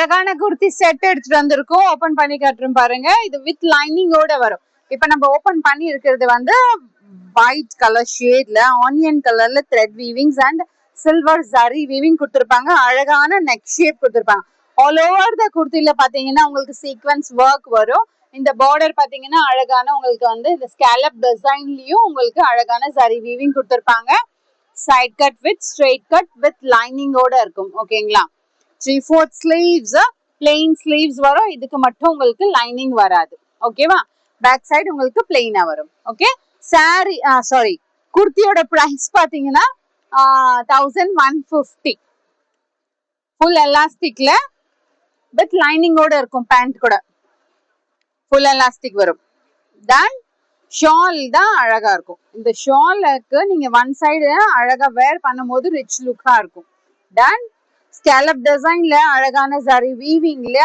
அழகான குர்த்தி செட் எடுத்துட்டு வந்திருக்கோம். ஓபன் பண்ணி காட்டுறோம் பாருங்க. இது வித் லைனிங்கோட வரும். இப்ப நம்ம ஓபன் பண்ணி இருக்கிறது வந்து ஒயிட் கலர் ஷேட்ல ஆனியன் கலர்ல thread weavings and silver zari weaving கொடுத்துருப்பாங்க. அழகான நெக் ஷேப் கொடுத்துருப்பாங்க. ஆல் ஓவர் த குர்த்தில பாத்தீங்கன்னா உங்களுக்கு சீக்வன்ஸ் ஒர்க் வரும். இந்த பார்டர் பாத்தீங்கன்னா அழகான உங்களுக்கு வந்து இந்த ஸ்கேலப் டிசைன்லயும் உங்களுக்கு அழகான ஜரி வீவிங் கொடுத்துருப்பாங்க. Side cut with straight cut with லைனிங்கோட இருக்கும். ஓகேங்களா? 3/4 ஸ்லீவ்ஸ் பிளெயின் ஸ்லீவ்ஸ் வரும். இதுக்கு மட்டும் உங்களுக்கு லைனிங் வராது. ஓகேவா? பேக் சைடு உங்களுக்கு பிளெயினா வரும். ஓகே, சாரி சாரி குர்த்தியோட பிரைஸ் பாத்தீங்கன்னா 1150. ஃபுல் எலாஸ்டிக்ல வித் லைனிங்கோட இருக்கும். பேண்ட் கூட ஃபுல் எலாஸ்டிக் வரும். தென் ஷால் தான் அழகா இருக்கும். இந்த ஷாலுக்கு நீங்க ஒன் சைடு அழகா வேர் பண்ணும்போது ரிச் லுக்கா இருக்கும். தென் ஸ்கேலப் டிசைன்ல அழகான ஜரி வீவிங்ல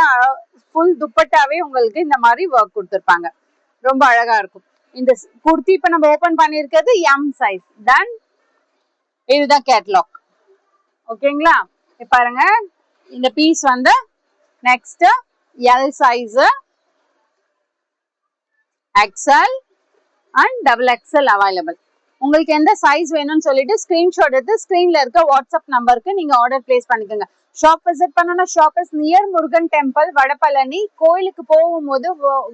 ஃபுல் துப்பட்டாவே உங்களுக்கு இந்த மாதிரி ஒர்க் கொடுத்துருப்பாங்க. ரொம்ப அழகா இருக்கும். இந்த குர்த்தி இப்ப நம்ம ஓபன் பண்ணிருக்கிறது எம் சைஸ். தென் இதுதான் கேட்லாக். ஓகேங்களா? பாருங்க, இந்த பீஸ் வந்து next L size, XL and double XL available. உங்களுக்கு எந்த சைஸ் வேணும்னு சொல்லிட்டு ஸ்கிரீன்ஷாட் எடுத்து ஸ்கிரீன்ல இருக்க வாட்ஸ்அப் நம்பருக்கு நீங்க ஆர்டர் பிளேஸ் பண்ணிக்கோங்க. ஷாப் விசிட் பண்ணணும். Shop is near Murugan temple, Vadapalani. கோயிலுக்கு போகும்போது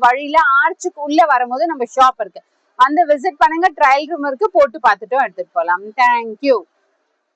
வழியில ஆர்ச்சுக்கு உள்ள வரும்போது நம்ம ஷாப் இருக்கு. அந்த விசிட் பண்ணுங்க. ட்ரையல் ரூம் இருக்கு, போட்டு பார்த்துட்டும் எடுத்துட்டு போகலாம். தேங்க்யூ.